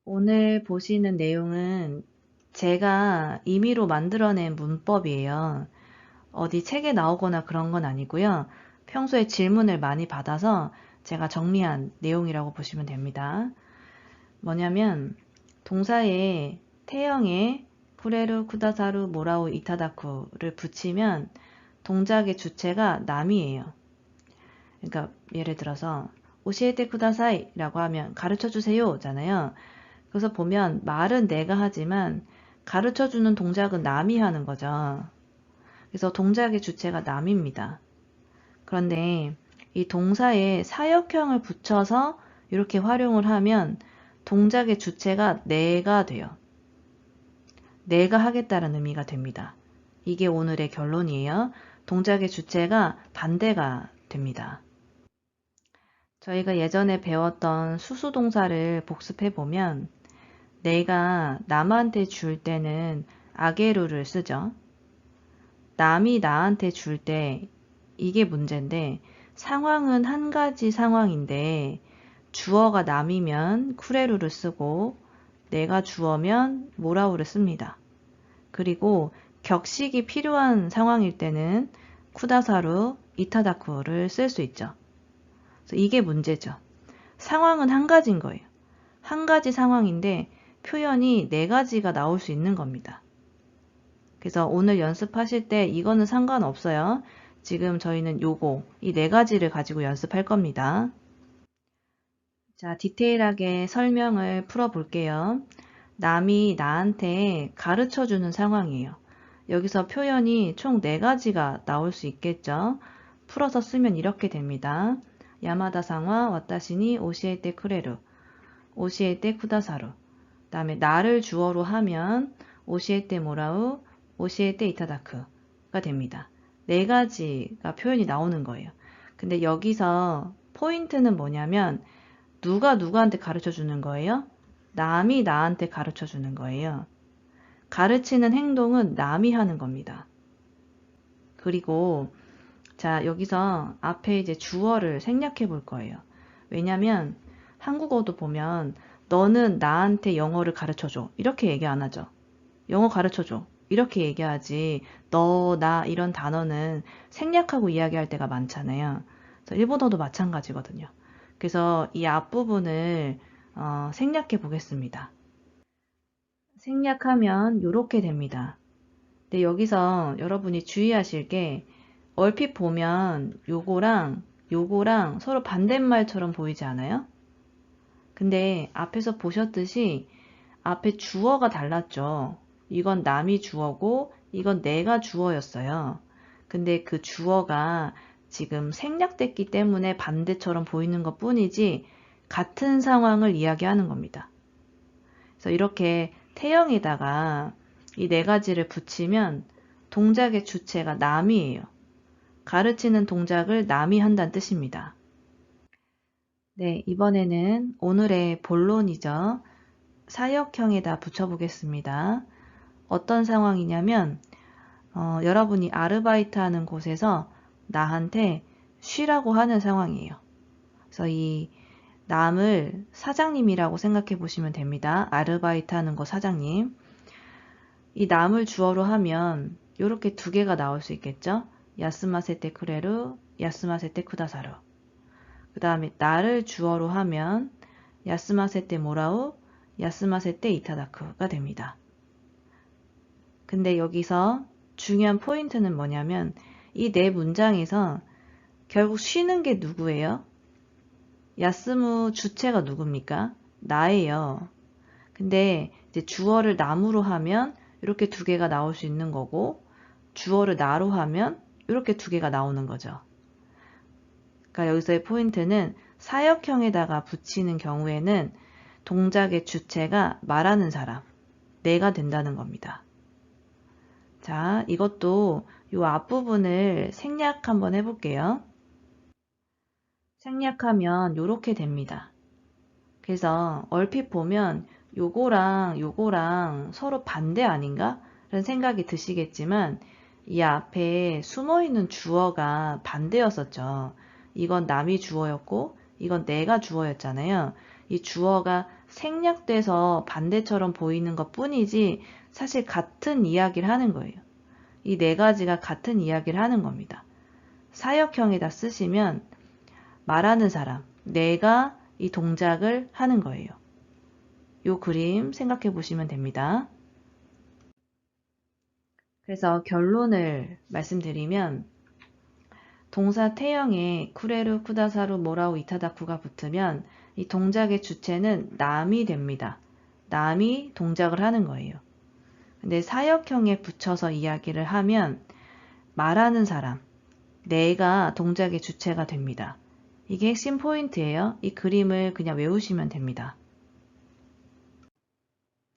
오늘 보시는 내용은 제가 임의로 만들어낸 문법이에요. 어디 책에 나오거나 그런 건 아니고요. 평소에 질문을 많이 받아서 제가 정리한 내용이라고 보시면 됩니다. 뭐냐면 동사에 태형에 쿠레루, 쿠다사루, 모라우, 이타다쿠를 붙이면 동작의 주체가 남이에요. 그러니까 예를 들어서 오시에테 쿠다사이 라고 하면 가르쳐 주세요 잖아요. 그래서 보면 말은 내가 하지만 가르쳐주는 동작은 남이 하는 거죠. 그래서 동작의 주체가 남입니다. 그런데 이 동사에 사역형을 붙여서 이렇게 활용을 하면 동작의 주체가 내가 돼요. 내가 하겠다는 의미가 됩니다. 이게 오늘의 결론이에요. 동작의 주체가 반대가 됩니다. 저희가 예전에 배웠던 수수동사를 복습해보면 내가 남한테 줄 때는 아게루를 쓰죠. 남이 나한테 줄 때 이게 문제인데 상황은 한 가지 상황인데 주어가 남이면 쿠레루를 쓰고 내가 주어면 모라우를 씁니다. 그리고 격식이 필요한 상황일 때는 쿠다사루, 이타다쿠를 쓸 수 있죠. 그래서 이게 문제죠. 상황은 한 가지인 거예요. 한 가지 상황인데 표현이 네 가지가 나올 수 있는 겁니다. 그래서 오늘 연습하실 때 이거는 상관없어요. 지금 저희는 요거, 이 네 가지를 가지고 연습할 겁니다. 자, 디테일하게 설명을 풀어볼게요. 남이 나한테 가르쳐 주는 상황이에요. 여기서 표현이 총 네 가지가 나올 수 있겠죠. 풀어서 쓰면 이렇게 됩니다. 야마다 상와 와타시니 오시에테 쿠레루, 오시에테 쿠다사루. 다음에 나를 주어로 하면 오시에테 모라우, 오시에테 이타다크가 됩니다. 네 가지가 표현이 나오는 거예요. 근데 여기서 포인트는 뭐냐면 누가 누구한테 가르쳐 주는 거예요? 남이 나한테 가르쳐 주는 거예요. 가르치는 행동은 남이 하는 겁니다. 그리고 자, 여기서 앞에 이제 주어를 생략해 볼 거예요. 왜냐면 한국어도 보면 너는 나한테 영어를 가르쳐 줘. 이렇게 얘기 안 하죠. 영어 가르쳐 줘. 이렇게 얘기하지. 너, 나 이런 단어는 생략하고 이야기할 때가 많잖아요. 그래서 일본어도 마찬가지거든요. 그래서 이 앞부분을 생략해 보겠습니다. 생략하면 이렇게 됩니다. 근데 여기서 여러분이 주의하실 게 얼핏 보면 요거랑 서로 반대말처럼 보이지 않아요? 근데 앞에서 보셨듯이 앞에 주어가 달랐죠. 이건 남이 주어고 이건 내가 주어였어요. 근데 그 주어가 지금 생략됐기 때문에 반대처럼 보이는 것 뿐이지 같은 상황을 이야기하는 겁니다. 그래서 이렇게 태형에다가 이 네 가지를 붙이면 동작의 주체가 남이에요. 가르치는 동작을 남이 한다는 뜻입니다. 네, 이번에는 오늘의 본론이죠. 사역형에다 붙여보겠습니다. 어떤 상황이냐면 여러분이 아르바이트 하는 곳에서 나한테 쉬라고 하는 상황이에요. 그래서 이 남을 사장님이라고 생각해 보시면 됩니다. 아르바이트 하는 곳 사장님. 이 남을 주어로 하면 이렇게 두 개가 나올 수 있겠죠. 야스마세테 쿠레루, 야스마세테 쿠다사루. 그 다음에 나를 주어로 하면 야스마세테 모라우, 야스마세테 이타다쿠가 됩니다. 근데 여기서 중요한 포인트는 뭐냐면 이 네 문장에서 결국 쉬는 게 누구예요? 야스무 주체가 누굽니까? 나예요. 근데 이제 주어를 남으로 하면 이렇게 두 개가 나올 수 있는 거고 주어를 나로 하면 이렇게 두 개가 나오는 거죠. 그러니까 여기서의 포인트는 사역형에다가 붙이는 경우에는 동작의 주체가 말하는 사람, 내가 된다는 겁니다. 자, 이것도 이 앞부분을 생략 한번 해볼게요. 생략하면 이렇게 됩니다. 그래서 얼핏 보면 요거랑 서로 반대 아닌가? 라는 생각이 드시겠지만 이 앞에 숨어있는 주어가 반대였었죠. 이건 남이 주어였고 이건 내가 주어였잖아요. 이 주어가 생략돼서 반대처럼 보이는 것 뿐이지 사실 같은 이야기를 하는 거예요. 이 네 가지가 같은 이야기를 하는 겁니다. 사역형에다 쓰시면 말하는 사람, 내가 이 동작을 하는 거예요. 요 그림 생각해 보시면 됩니다. 그래서 결론을 말씀드리면 동사 태형에 쿠레루, 쿠다사루, 모라우, 이타다쿠가 붙으면 이 동작의 주체는 남이 됩니다. 남이 동작을 하는 거예요. 근데 사역형에 붙여서 이야기를 하면 말하는 사람, 내가 동작의 주체가 됩니다. 이게 핵심 포인트예요. 이 그림을 그냥 외우시면 됩니다.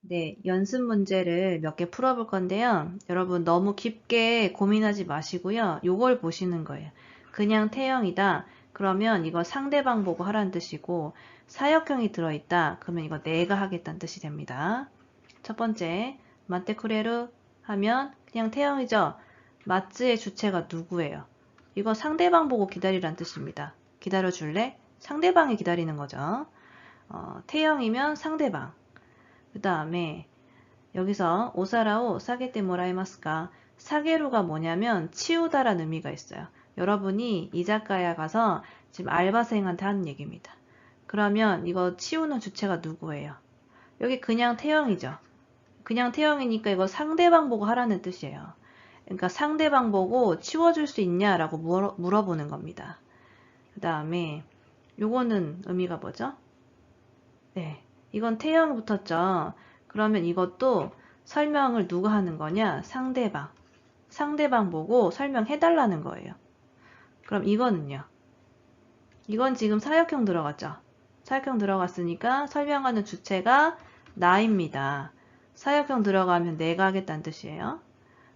네, 연습 문제를 몇 개 풀어볼 건데요. 여러분 너무 깊게 고민하지 마시고요. 요걸 보시는 거예요. 그냥 태형이다. 그러면 이거 상대방 보고 하라는 뜻이고 사역형이 들어있다. 그러면 이거 내가 하겠다는 뜻이 됩니다. 첫 번째, 마테쿠레루 하면 그냥 태형이죠. 마츠의 주체가 누구예요? 이거 상대방 보고 기다리라는 뜻입니다. 기다려줄래? 상대방이 기다리는 거죠. 태형이면 상대방. 그 다음에 여기서 오사라오 사게테 모라이마스까? 사게루가 뭐냐면 치우다라는 의미가 있어요. 여러분이 이자카야 가서 지금 알바생한테 하는 얘기입니다. 그러면 이거 치우는 주체가 누구예요? 여기 그냥 태형이죠. 그냥 태형이니까 이거 상대방 보고 하라는 뜻이에요. 그러니까 상대방 보고 치워줄 수 있냐라고 물어보는 겁니다. 그 다음에 요거는 의미가 뭐죠? 네, 이건 태형이 붙었죠. 그러면 이것도 설명을 누가 하는 거냐? 상대방. 상대방 보고 설명해달라는 거예요. 그럼 이거는요? 이건 지금 사역형 들어갔죠? 사역형 들어갔으니까 설명하는 주체가 나입니다. 사역형 들어가면 내가 하겠다는 뜻이에요.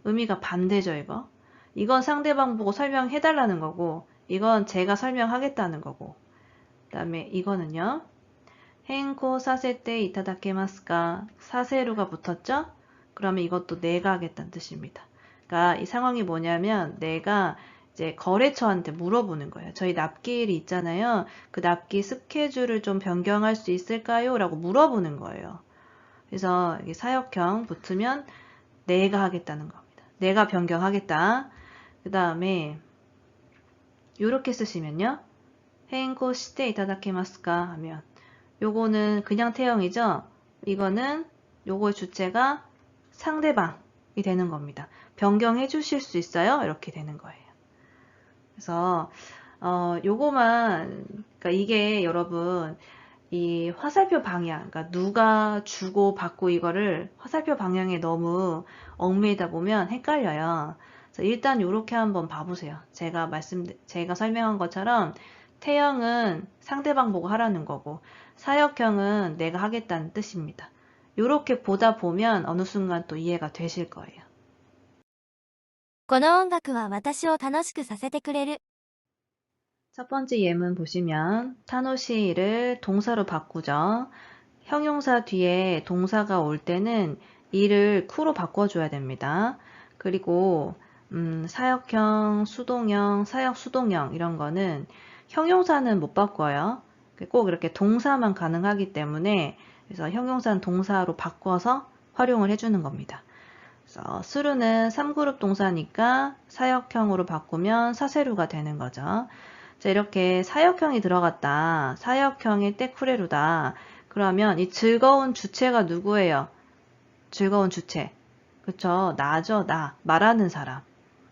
의미가 반대죠, 이거. 이건 상대방 보고 설명해달라는 거고, 이건 제가 설명하겠다는 거고. 그 다음에 이거는요? 행코 사세때 이타다케마스까? 사세루가 붙었죠? 그러면 이것도 내가 하겠다는 뜻입니다. 그러니까 이 상황이 뭐냐면 내가 이제 거래처한테 물어보는 거예요. 저희 납기일이 있잖아요. 그 납기 스케줄을 좀 변경할 수 있을까요? 라고 물어보는 거예요. 그래서 이게 사역형 붙으면 내가 하겠다는 겁니다. 내가 변경하겠다. 그 다음에 이렇게 쓰시면요. 행코 시테 이타다케마스까? 하면 요거는 그냥 태형이죠. 이거는 요거의 주체가 상대방이 되는 겁니다. 변경해 주실 수 있어요? 이렇게 되는 거예요. 그래서 요거만 그러니까 이게 여러분 이 화살표 방향 그러니까 누가 주고 받고 이거를 화살표 방향에 너무 얽매이다 보면 헷갈려요. 그래서 일단 요렇게 한번 봐보세요. 제가 설명한 것처럼 태형은 상대방 보고 하라는 거고 사역형은 내가 하겠다는 뜻입니다. 요렇게 보다 보면 어느 순간 또 이해가 되실 거예요. この音楽は私を楽しくさせてくれる。 첫 번째 예문 보시면 타노시를 동사로 바꾸죠. 형용사 뒤에 동사가 올 때는 이를 쿠로 바꿔줘야 됩니다. 그리고 사역형, 수동형, 사역 수동형 이런 거는 형용사는 못 바꿔요. 꼭 이렇게 동사만 가능하기 때문에 그래서 형용사는 동사로 바꿔서 활용을 해주는 겁니다. 그래서 수루는 3그룹 동사니까 사역형으로 바꾸면 사세루가 되는 거죠. 자, 이렇게 사역형이 들어갔다. 사역형의 때쿠레루다. 그러면 이 즐거운 주체가 누구예요? 즐거운 주체. 그쵸? 나죠, 나. 말하는 사람.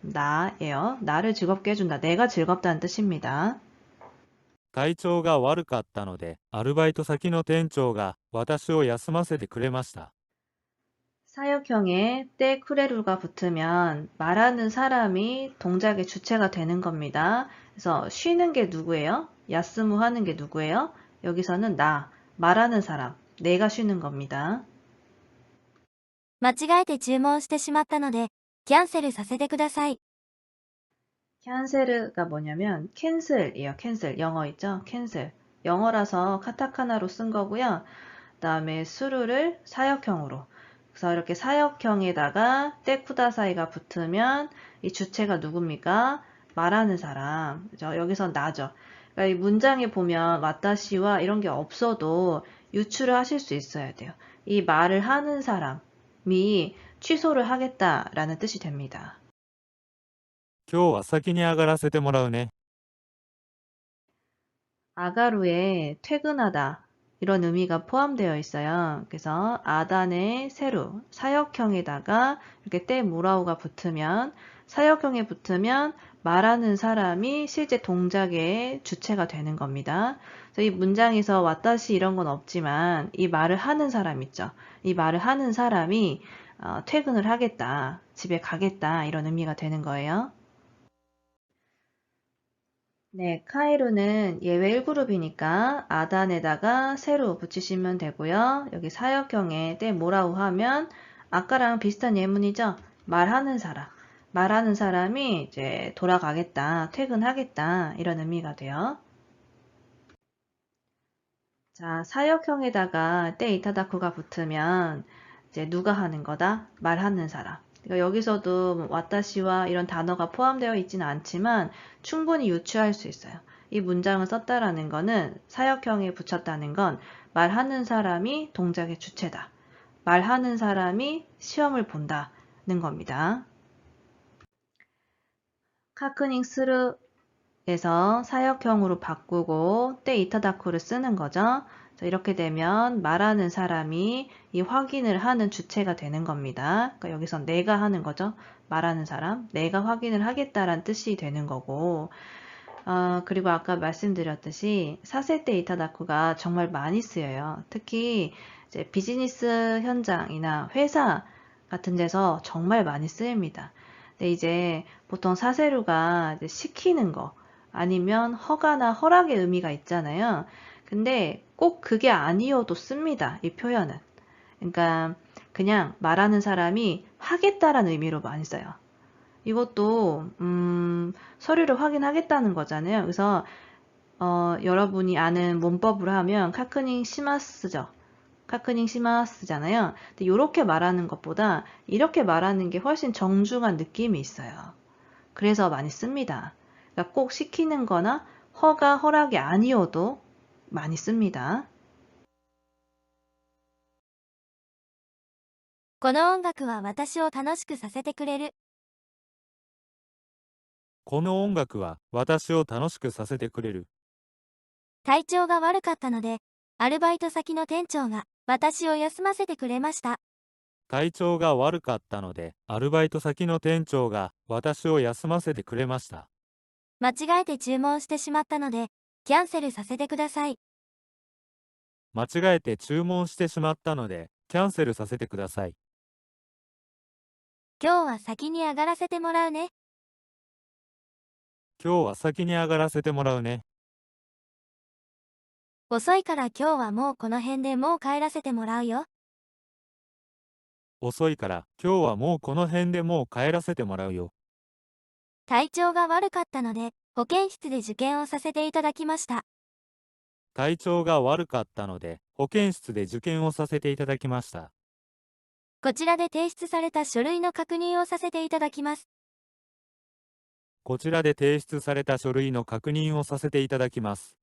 나예요. 나를 즐겁게 해준다. 내가 즐겁다는 뜻입니다. 体調が悪かったので、アルバイト先の店長が私を休ませてくれました。 사역형에 때쿠레루가 붙으면 말하는 사람이 동작의 주체가 되는 겁니다. 그래서 쉬는 게 누구예요? 야스무 하는 게 누구예요? 여기서는 나, 말하는 사람, 내가 쉬는 겁니다. 間違えて注文してしまったので、キャンセルさせてください。 캔셀가 뭐냐면 캔슬이에요. 캔슬. 영어 있죠? 캔슬. 영어라서 카타카나로 쓴 거고요. 그 다음에 수루를 사역형으로. 그래서 이렇게 사역형에다가 때쿠다사이가 붙으면 이 주체가 누굽니까? 말하는 사람. 그죠? 여기서 나죠. 그러니까 이 문장에 보면 와타시와 이런 게 없어도 유추를 하실 수 있어야 돼요. 이 말을 하는 사람이 취소를 하겠다라는 뜻이 됩니다. 今日は先に上がらせてもらうね。 아가루에 퇴근하다 이런 의미가 포함되어 있어요. 그래서 아단의 세루, 사역형에다가 이렇게 때 무라우가 붙으면 사역형에 붙으면 말하는 사람이 실제 동작의 주체가 되는 겁니다. 그래서 이 문장에서 와타시 이런 건 없지만 이 말을 하는 사람 있죠. 이 말을 하는 사람이 퇴근을 하겠다, 집에 가겠다 이런 의미가 되는 거예요. 네, 카이루는 예외 1그룹이니까 아단에다가 세로 붙이시면 되고요. 여기 사역형에 때 뭐라고 하면 아까랑 비슷한 예문이죠. 말하는 사람. 말하는 사람이 이제 돌아가겠다, 퇴근하겠다 이런 의미가 돼요. 자, 사역형에다가 때 이타다쿠가 붙으면 이제 누가 하는 거다? 말하는 사람. 그러니까 여기서도 뭐 와타시와 이런 단어가 포함되어 있지는 않지만 충분히 유추할 수 있어요. 이 문장을 썼다라는 거는 사역형에 붙였다는 건 말하는 사람이 동작의 주체다. 말하는 사람이 시험을 본다는 겁니다. 카크닝 스르에서 사역형으로 바꾸고 때 이타다쿠를 쓰는 거죠. 이렇게 되면 말하는 사람이 이 확인을 하는 주체가 되는 겁니다. 그러니까 여기서 내가 하는 거죠. 말하는 사람, 내가 확인을 하겠다란 뜻이 되는 거고 그리고 아까 말씀드렸듯이 사세때 이타다쿠가 정말 많이 쓰여요. 특히 이제 비즈니스 현장이나 회사 같은 데서 정말 많이 쓰입니다. 근데 이제 보통 사세루가 이제 시키는 거 아니면 허가나 허락의 의미가 있잖아요. 근데 꼭 그게 아니어도 씁니다. 이 표현은. 그러니까 그냥 말하는 사람이 하겠다라는 의미로 많이 써요. 이것도 서류를 확인하겠다는 거잖아요. 그래서 여러분이 아는 문법으로 하면 카크닝 시마스죠. 카크닝 시마스잖아요. 근데 이렇게 말하는 것보다 이렇게 말하는 게 훨씬 정중한 느낌이 있어요. 그래서 많이 씁니다. 그러니까 꼭 시키는 거나 허락이 아니어도 많이 씁니다. この音楽は私を楽しくさせてくれる。この音楽は私を楽しくさせてくれる。体調が悪かったので、アルバイト先の店長が私を休ませてくれました。体調が悪かったので、アルバイト先の店長が私を休ませてくれました。間違えて注文してしまったので、キャンセルさせてください。間違えて注文してしまったので、キャンセルさせてください。今日は先に上がらせてもらうね。今日は先に上がらせてもらうね。遅いから今日はもうこの辺でもう帰らせてもらうよ。遅いから今日はもうこの辺でもう帰らせてもらうよ。体調が悪かったので、保健室で受験をさせていただきました。体調が悪かったので、保健室で受験をさせていただきました。こちらで提出された書類の確認をさせていただきます。こちらで提出された書類の確認をさせていただきます。